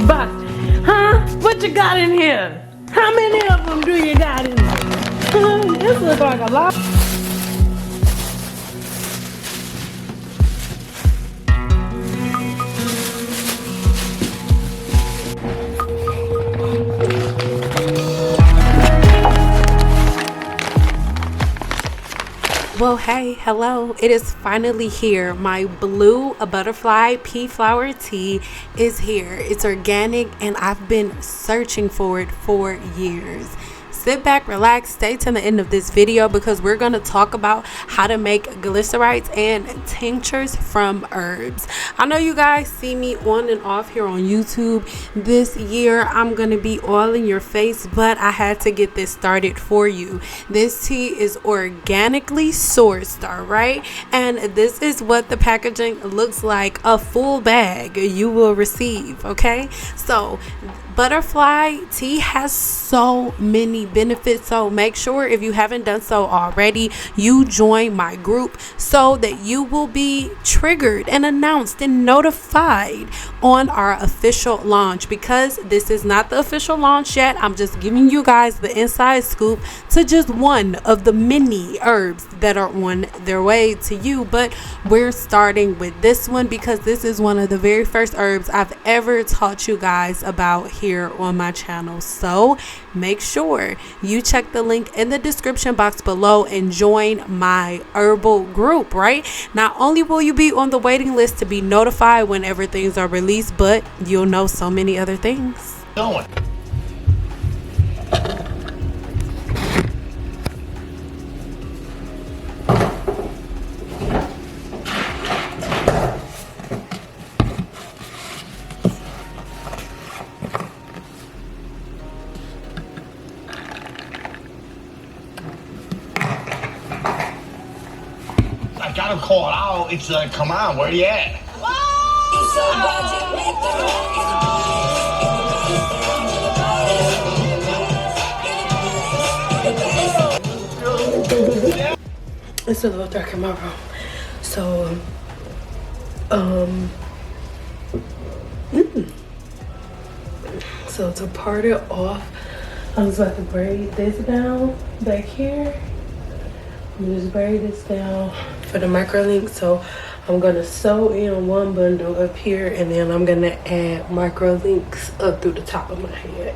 box. Huh? What you got in here? How many of them do you got in here? This looks like a lot. Well, hey, hello, it is finally here. My blue butterfly pea flower tea is here. It's organic and I've been searching for it for years. Sit back, relax, stay to the end of this video because we're going to talk about how to make glycerites and tinctures from herbs. I know you guys see me on and off here on YouTube. This year I'm going to be all in your face, but I had to get this started for you. This tea is organically sourced, all right? And this is what the packaging looks like. A full bag you will receive, okay? So butterfly tea has so many benefits, so make sure if you haven't done so already, you join my group so that you will be triggered and announced and notified on our official launch. Because this is not the official launch yet, I'm just giving you guys the inside scoop to just one of the many herbs that are on their way to you. But we're starting with this one because this is one of the very first herbs I've ever taught you guys about here on my channel. So make sure you check the link in the description box below and join my herbal group. Right, not only will you be on the waiting list to be notified whenever things are released, but you'll know so many other things. Going. I gotta call out. It's like, come on, where you at? It's a little dark in my room, so so to part it off, I was about to braid this down back here. I'm just braid this down for the microlink. So I'm gonna sew in one bundle up here, and then I'm gonna add microlinks up through the top of my head.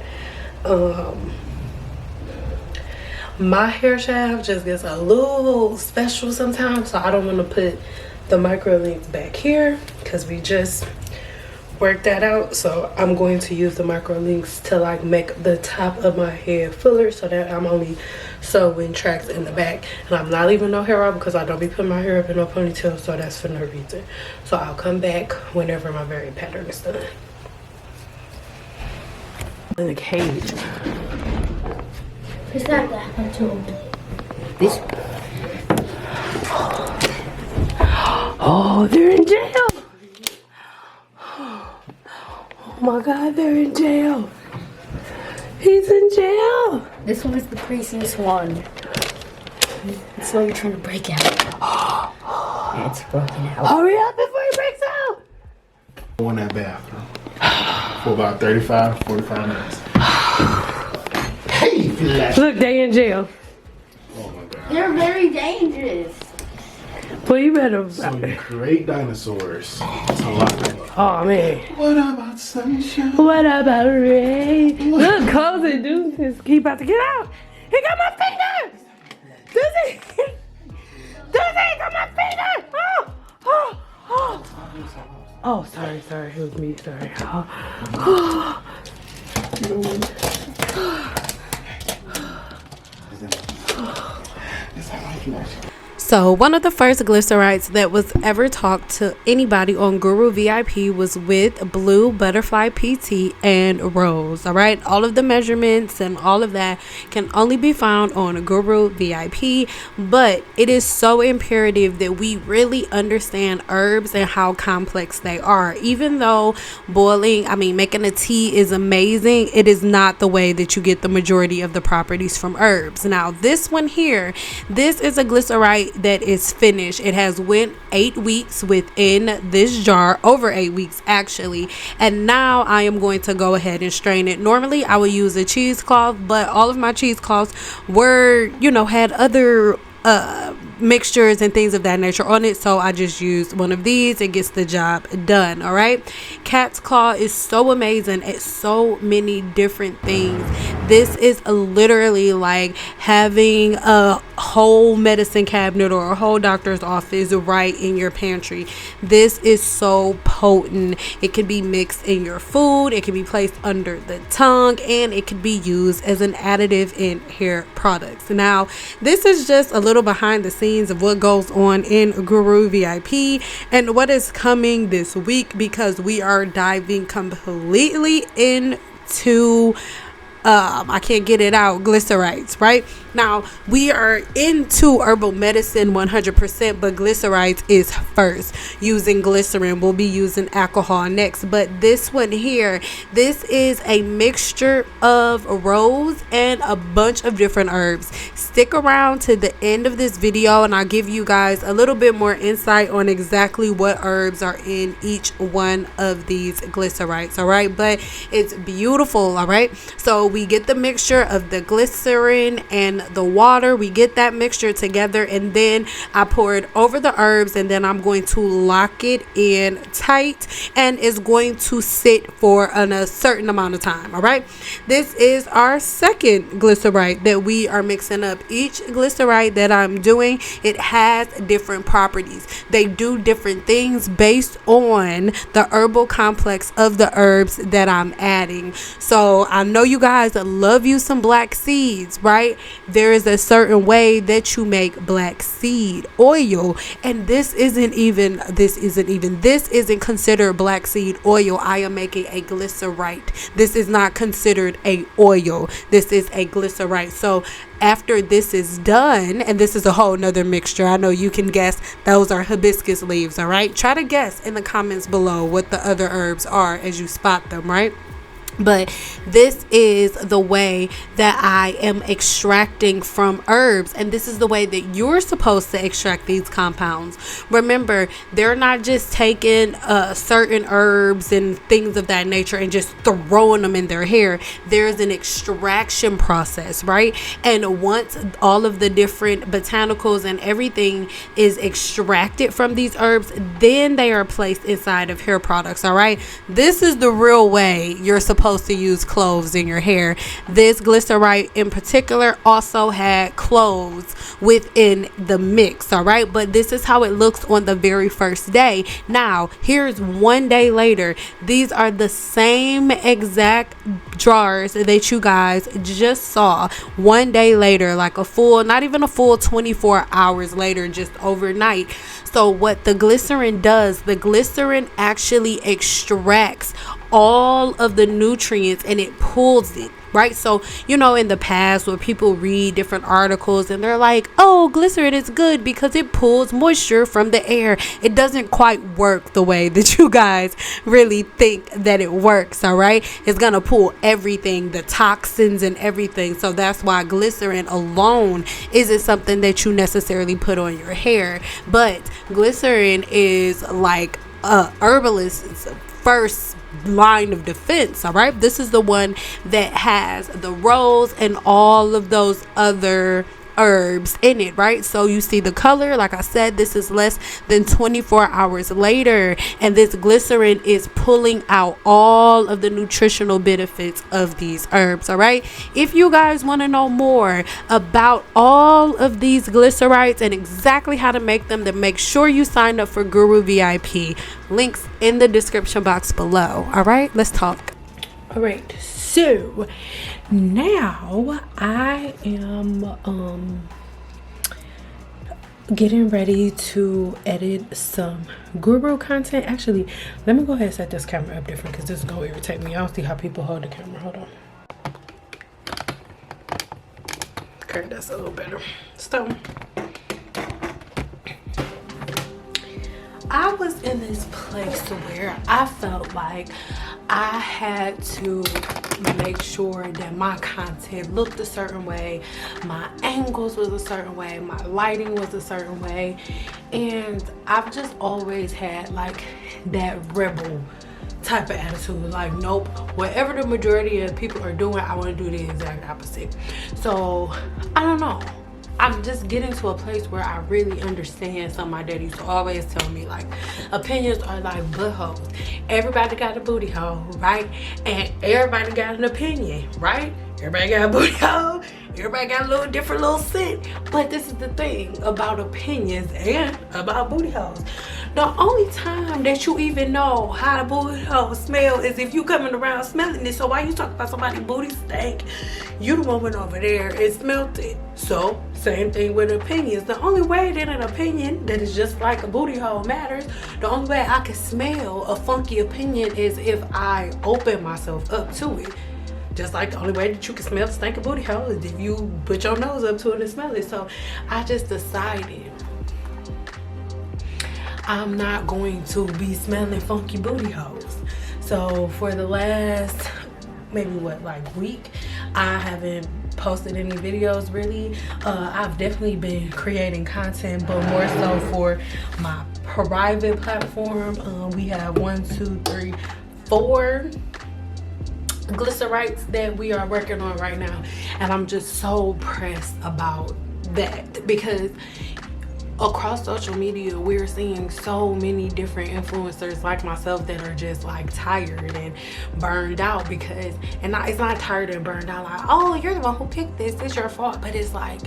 My hair shaft just gets a little special sometimes, so I don't want to put the microlinks back here because we just worked that out. So I'm going to use the microlinks to like make the top of my head fuller so that I'm only sewing tracks in the back, and I'm not leaving no hair out because I don't be putting my hair up in no ponytail, so that's for no reason. So I'll come back whenever my very pattern is done. In the cage. It's not that one too. This. Oh, they're in jail. Oh my God, they're in jail. He's in jail. This one is the craziest one. It's what you're trying to break out. And it's broken out. Hurry up before he breaks out. Go in that bathroom for about 35 to 45 minutes. Hey, flash. Look, they in jail. Oh my God. They're very dangerous. Well, you better. Some great dinosaurs. It's a lot. Oh man. What about sunshine? What about rain? Look, close it, dude. He about to get out. He got my finger. Dizzy. Dizzy, got my finger. Oh, oh, oh. Oh, sorry. It was me. Sorry. Oh. So one of the first glycerites that was ever taught to anybody on Guru VIP was with Blue, Butterfly PT, and Rose. All right, all of the measurements and all of that can only be found on Guru VIP, but it is so imperative that we really understand herbs and how complex they are. Even though making a tea is amazing, it is not the way that you get the majority of the properties from herbs. Now this one here, this is a glycerite way that it's finished. It has went 8 weeks within this jar, over 8 weeks actually, and now I am going to go ahead and strain it. Normally I would use a cheesecloth, but all of my cheesecloths were, you know, had other mixtures and things of that nature on it, so I just used one of these. It gets the job done. All right, cat's claw is so amazing at so many different things. This is literally like having a whole medicine cabinet or a whole doctor's office right in your pantry. This is so potent. It can be mixed in your food, it can be placed under the tongue, and it can be used as an additive in hair products. Now, this is just a little behind the scenes of what goes on in Guru VIP and what is coming this week, because we are diving completely into I can't get it out, glycerites. Right now we are into herbal medicine 100%, but glycerites is first. Using glycerin, we'll be using alcohol next, but this one here, this is a mixture of rose and a bunch of different herbs. Stick around to the end of this video and I'll give you guys a little bit more insight on exactly what herbs are in each one of these glycerites. All right, but it's beautiful. All right, so we get the mixture of the glycerin and the water. We get that mixture together, and then I pour it over the herbs, and then I'm going to lock it in tight, and it's going to sit for a certain amount of time. All right, this is our second glycerite that we are mixing up. Each glycerite that I'm doing, it has different properties. They do different things based on the herbal complex of the herbs that I'm adding. So I know you guys love you some black seeds, right? There is a certain way that you make black seed oil, and this isn't considered black seed oil. I am making a glycerite. This is not considered a oil. This is a glycerite. So after this is done, and this is a whole nother mixture, I know you can guess those are hibiscus leaves. All right, try to guess in the comments below what the other herbs are as you spot them, right? But this is the way that I am extracting from herbs, and this is the way that you're supposed to extract these compounds. Remember, they're not just taking certain herbs and things of that nature and just throwing them in their hair. There's an extraction process, right? And once all of the different botanicals and everything is extracted from these herbs, then they are placed inside of hair products. All right, this is the real way you're supposed to use cloves in your hair. This glycerite in particular also had cloves within the mix. All right, but this is how it looks on the very first day. Now here's 1 day later. These are the same exact jars that you guys just saw 1 day later, like a full, not even a full 24 hours later, just overnight. So what the glycerin does, the glycerin actually extracts all of the nutrients and it pulls it, right? So, you know, in the past where people read different articles and they're like, oh, glycerin is good because it pulls moisture from the air. It doesn't quite work the way that you guys really think that it works. All right, it's gonna pull everything, the toxins and everything. So that's why glycerin alone isn't something that you necessarily put on your hair. But glycerin is like Herbalist's first line of defense. All right, this is the one that has the rose and all of those other herbs in it, right? So you see the color, like I said, this is less than 24 hours later, and this glycerin is pulling out all of the nutritional benefits of these herbs. All right, if you guys want to know more about all of these glycerites and exactly how to make them, then make sure you sign up for Guru VIP. Links in the description box below. All right, let's talk. All right, so now I am getting ready to edit some Guru content. Actually, let me go ahead and set this camera up different because this is gonna irritate me. I don't see how people hold the camera. Hold on. Okay, that's a little better. So I was in this place where I felt like I had to make sure that my content looked a certain way, my angles was a certain way, my lighting was a certain way, and I've just always had like that rebel type of attitude. Like, nope, whatever the majority of people are doing, I want to do the exact opposite. So I don't know, I'm just getting to a place where I really understand. Some of my daddy used to always tell me, like, opinions are like buttholes. Everybody got a booty hole, right? And everybody got an opinion, right? Everybody got a booty hole. Everybody got a little different little scent. But this is the thing about opinions and about booty holes. The only time that you even know how the booty hole smell is if you coming around smelling it. So why you talking about somebody's booty stink? You the one went over there and smelled it. So same thing with opinions. The only way that an opinion that is just like a booty hole matters, the only way I can smell a funky opinion is if I open myself up to it. Just like the only way that you can smell the stinking booty hole is if you put your nose up to it and smell it. So I just decided I'm not going to be smelling funky booty holes. So for the last maybe week, I haven't posted any videos really. I've definitely been creating content, but more so for my private platform. We have 4 glycerites that we are working on right now, and I'm just so pressed about that because across social media we're seeing so many different influencers like myself that are just like tired and burned out because, and it's not tired and burned out like, oh, you're the one who picked this, it's your fault, but it's like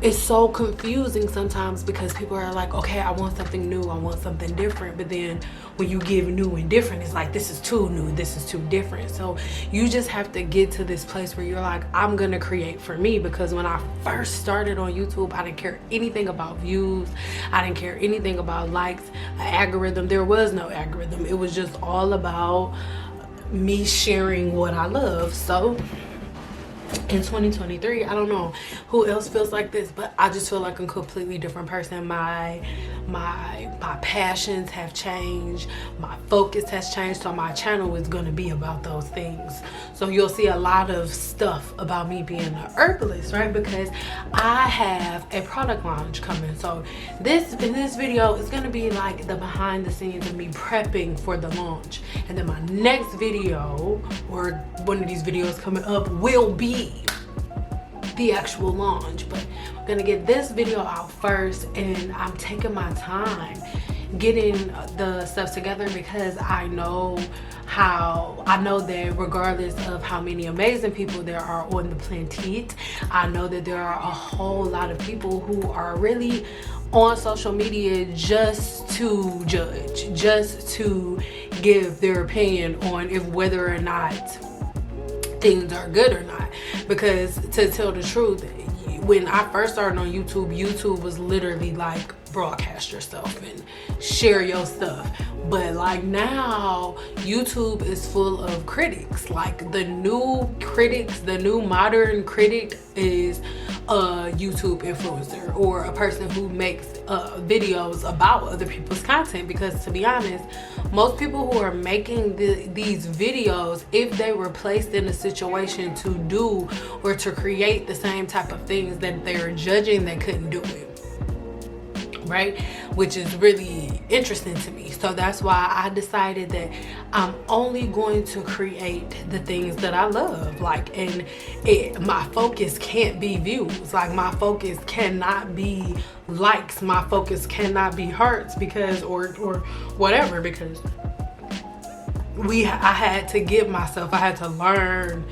it's so confusing sometimes because people are like, okay, I want something new, I want something different, but then when you give new and different, it's like, this is too new, this is too different. So you just have to get to this place where you're like, I'm gonna create for me, because when I first started on YouTube, I didn't care anything about views, I didn't care anything about likes, an algorithm. There was no algorithm. It was just all about me sharing what I love. So in 2023, I don't know who else feels like this, but I just feel like a completely different person. My passions have changed, my focus has changed, so my channel is going to be about those things. So you'll see a lot of stuff about me being an herbalist, right? Because I have a product launch coming. So this video is going to be like the behind the scenes of me prepping for the launch, and then my next video, or one of these videos coming up, will be the actual launch. But I'm gonna get this video out first, and I'm taking my time getting the stuff together because I know that regardless of how many amazing people there are on the planet, I know that there are a whole lot of people who are really on social media just to judge, just to give their opinion on if whether or not things are good or not. Because to tell the truth, when I first started on YouTube was literally like, broadcast yourself and share your stuff. But like now, YouTube is full of critics. Like the new modern critic is a YouTube influencer or a person who makes videos about other people's content. Because to be honest, most people who are making these videos, if they were placed in a situation to do or to create the same type of things that they're judging, they couldn't do it. Right? Which is really interesting to me. So that's why I decided that I'm only going to create the things that I love. Like, and my focus can't be views. Like, my focus cannot be likes. My focus cannot be hearts, because or whatever, because I had to learn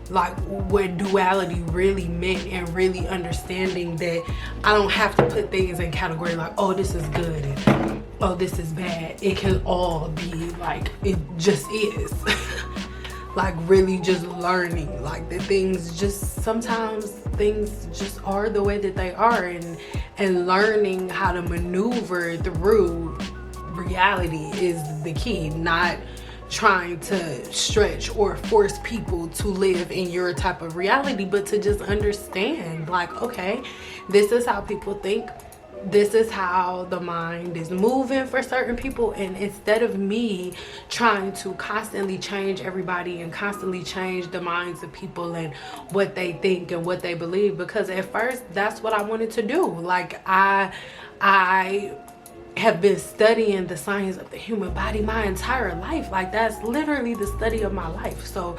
like what duality really meant, and really understanding that I don't have to put things in category like, oh, this is good and oh, this is bad. It can all be like, it just is. Like really just learning like that sometimes things just are the way that they are, and learning how to maneuver through reality is the key. Not trying to stretch or force people to live in your type of reality, but to just understand like, okay, this is how people think, this is how the mind is moving for certain people. And instead of me trying to constantly change everybody and constantly change the minds of people and what they think and what they believe, because at first that's what I wanted to do. Like I have been studying the science of the human body my entire life. Like that's literally the study of my life. So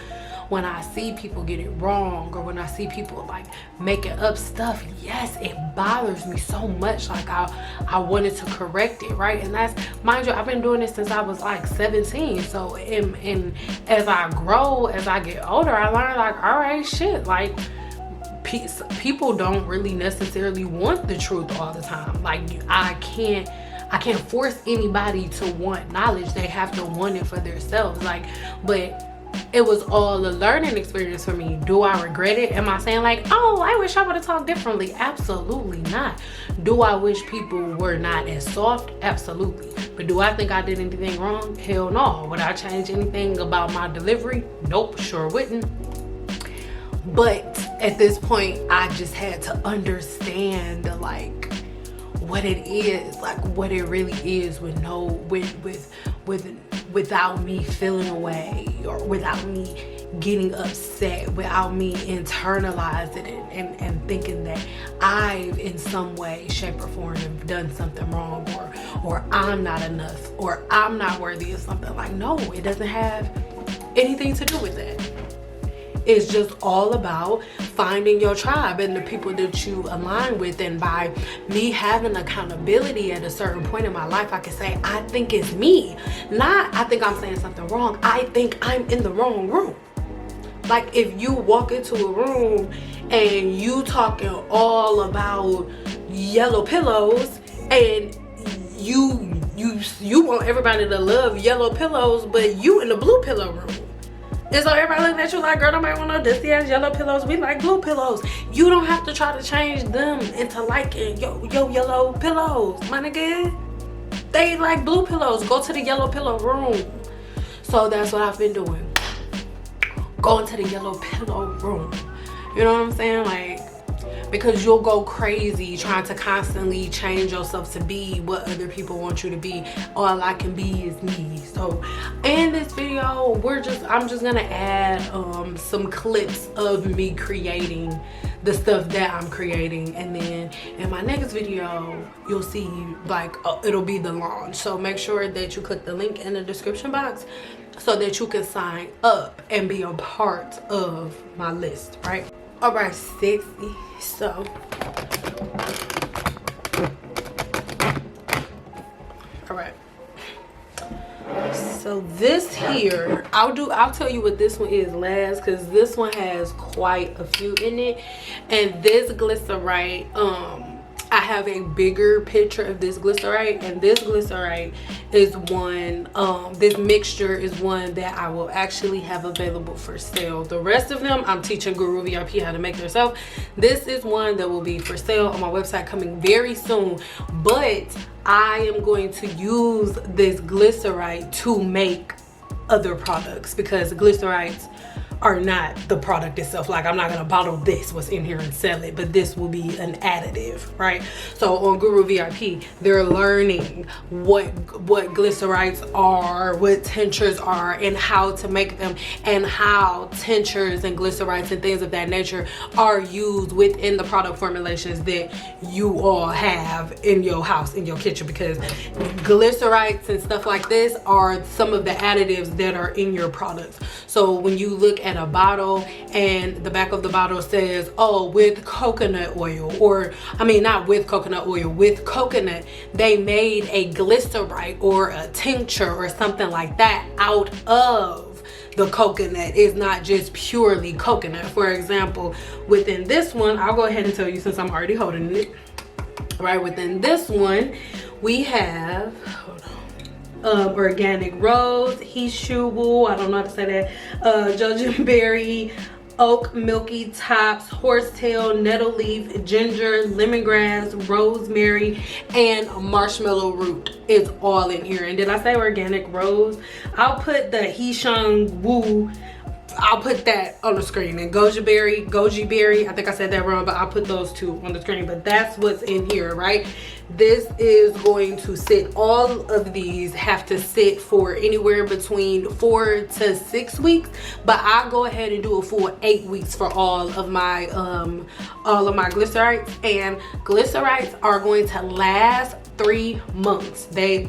when I see people get it wrong, or when I see people like making up stuff, yes, it bothers me so much. Like I wanted to correct it, right? And that's, mind you, I've been doing this since I was like 17. So and as I grow, as I get older, I learn like, all right, shit, like people don't really necessarily want the truth all the time. Like I can't force anybody to want knowledge. They have to want it for themselves. Like, but it was all a learning experience for me. Do I regret it? Am I saying like, oh, I wish I would have talked differently? Absolutely not. Do I wish people were not as soft? Absolutely. But do I think I did anything wrong? Hell no. Would I change anything about my delivery? Nope, sure wouldn't. But at this point, I just had to understand like what it is, like what it really is, without me feeling away, or without me getting upset, without me internalizing it and thinking that I've in some way, shape, or form have done something wrong, or I'm not enough, or I'm not worthy of something. Like, no, it doesn't have anything to do with that. It's just all about finding your tribe and the people that you align with. And by me having accountability at a certain point in my life, I can say, I think it's me. Not, I think I'm saying something wrong. I think I'm in the wrong room. Like if you walk into a room and you talking all about yellow pillows, and you want everybody to love yellow pillows, but you in the blue pillow room. And so everybody looking at you like, girl, nobody want no dusty ass yellow pillows. We like blue pillows. You don't have to try to change them into liking yo yellow pillows, my nigga. They like blue pillows. Go to the yellow pillow room. So that's what I've been doing. Going to the yellow pillow room. You know what I'm saying? Like, because you'll go crazy trying to constantly change yourself to be what other people want you to be. All I can be is me. So in this video, I'm just gonna add some clips of me creating the stuff that I'm creating, and then in my next video you'll see like it'll be the launch. So make sure that you click the link in the description box so that you can sign up and be a part of my list, right? All right, sexy. So all right, so this here, I'll tell you what this one is last, because this one has quite a few in it. And this glycerite, I have a bigger picture of this glycerite, and this glycerite is one, this mixture is one that I will actually have available for sale. The rest of them, I'm teaching Guru VIP how to make yourself. This is one that will be for sale on my website coming very soon, but I am going to use this glycerite to make other products, because glycerites are not the product itself. Like, I'm not gonna bottle this, what's in here, and sell it, but this will be an additive, right? So on Guru VIP, they're learning what glycerites are, what tinctures are, and how to make them, and how tinctures and glycerites and things of that nature are used within the product formulations that you all have in your house, in your kitchen, because glycerites and stuff like this are some of the additives that are in your products. So when you look at a bottle and the back of the bottle says, oh, with coconut oil, or I mean not with coconut oil, with coconut, they made a glycerite or a tincture or something like that out of the coconut. Is not just purely coconut. For example, within this one, I'll go ahead and tell you since I'm already holding it. Right, within this one we have, hold on, organic rose, hishubu, I don't know how to say that, jojoberry, oak milky tops, horsetail, nettle leaf, ginger, lemongrass, rosemary, and marshmallow root is all in here. And did I say organic rose? I'll put the hishubu I'll put that on the screen. And goji berry, I think I said that wrong, but I'll put those two on the screen. But that's what's in here, right? This is going to sit, all of these have to sit for anywhere between 4 to 6 weeks, but I'll go ahead and do a full 8 weeks for all of my glycerites. And glycerites are going to last 3 months. 3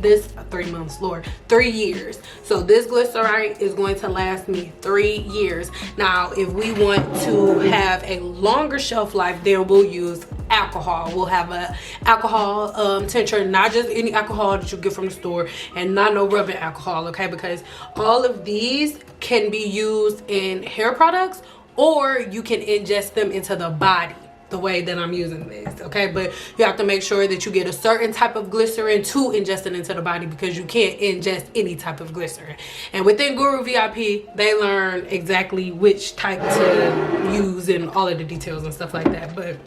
months, Lord, 3 years. So this glycerite is going to last me 3 years. Now, if we want to have a longer shelf life, then we'll use alcohol. We'll have a alcohol tincture, not just any alcohol that you get from the store, and not no rubbing alcohol, okay? Because all of these can be used in hair products, or you can ingest them into the body the way that I'm using this, okay? But you have to make sure that you get a certain type of glycerin to ingest it into the body, because you can't ingest any type of glycerin. And within Guru VIP, they learn exactly which type to use and all of the details and stuff like that.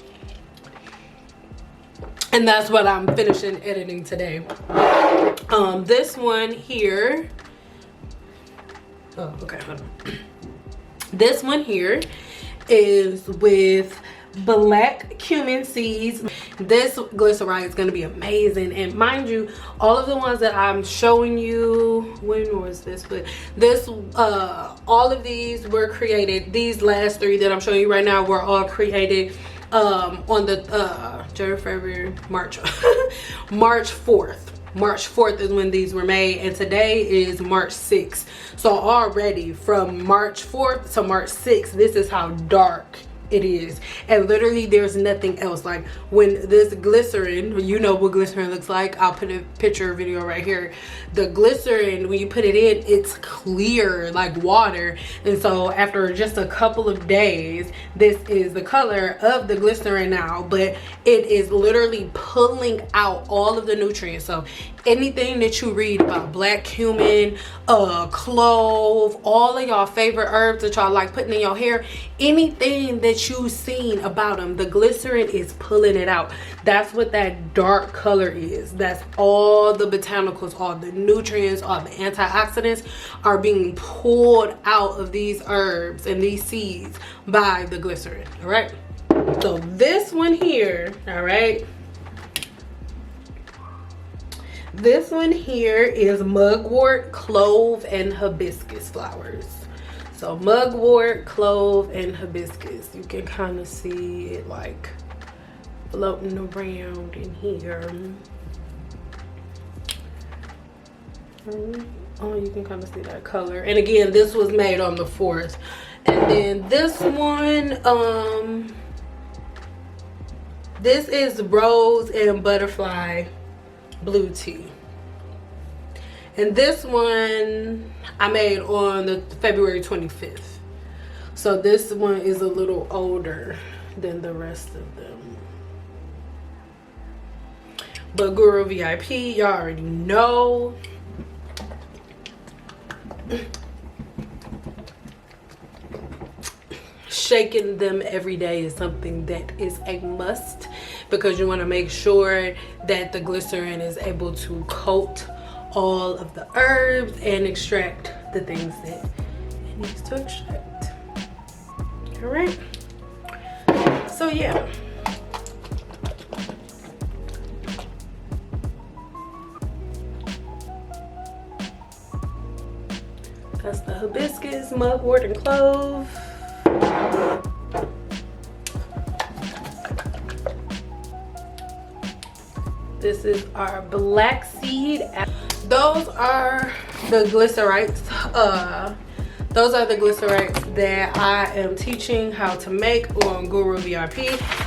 And that's what I'm finishing editing today. This one here, oh, okay, hold on. This one here is with black cumin seeds. This glycerite is going to be amazing. And mind you, all of the ones that I'm showing you, when was this? But this, all of these were created, these last 3 that I'm showing you right now were all created on the January, February, March March 4th. March 4th is when these were made, and today is March 6th. So already from March 4th to March 6th, this is how dark it is. And literally there's nothing else. Like when this glycerin, you know what glycerin looks like, I'll put a picture video right here. The glycerin, when you put it in, it's clear like water. And so after just a couple of days, this is the color of the glycerin now, but it is literally pulling out all of the nutrients. So anything that you read about black cumin, clove, all of y'all favorite herbs that y'all like putting in your hair, anything that you've seen about them, the glycerin is pulling it out. That's what that dark color is. That's all the botanicals, all the nutrients, all the antioxidants are being pulled out of these herbs and these seeds by the glycerin. All right, so this one here, all right, this one here is mugwort, clove, and hibiscus flowers. So mugwort, clove, and hibiscus. You can kind of see it like floating around in here. Oh, you can kind of see that color. And again, this was made on the 4th. And then this one, this is rose and butterfly blue tea. And this one I made on the February 25th. So this one is a little older than the rest of them. But Guru VIP, y'all already know. Shaking them every day is something that is a must, because you want to make sure that the glycerin is able to coat all of the herbs and extract the things that it needs to extract. All right, so yeah, that's the hibiscus, mugwort, and clove. This is our black seed. Those are the glycerites. Those are the glycerites that I am teaching how to make on Guru VIP.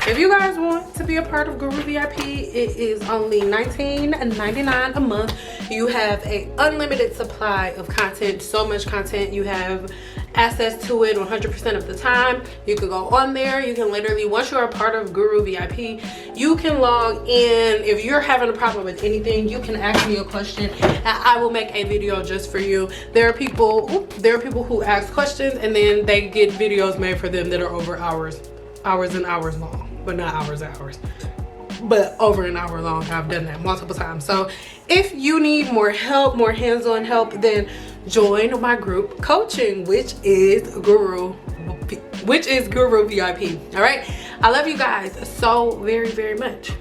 If you guys want to be a part of Guru VIP, it is only $19.99 a month. You have an unlimited supply of content, so much content. You have access to it 100% of the time. You can go on there. You can literally, once you're a part of Guru VIP, you can log in. If you're having a problem with anything, you can ask me a question and I will make a video just for you. There are people who ask questions and then they get videos made for them that are over hours and hours long, but not hours and hours, but over an hour long. I've done that multiple times. So if you need more help, more hands-on help, then join my group coaching, which is Guru VIP. All right, I love you guys so very, very much.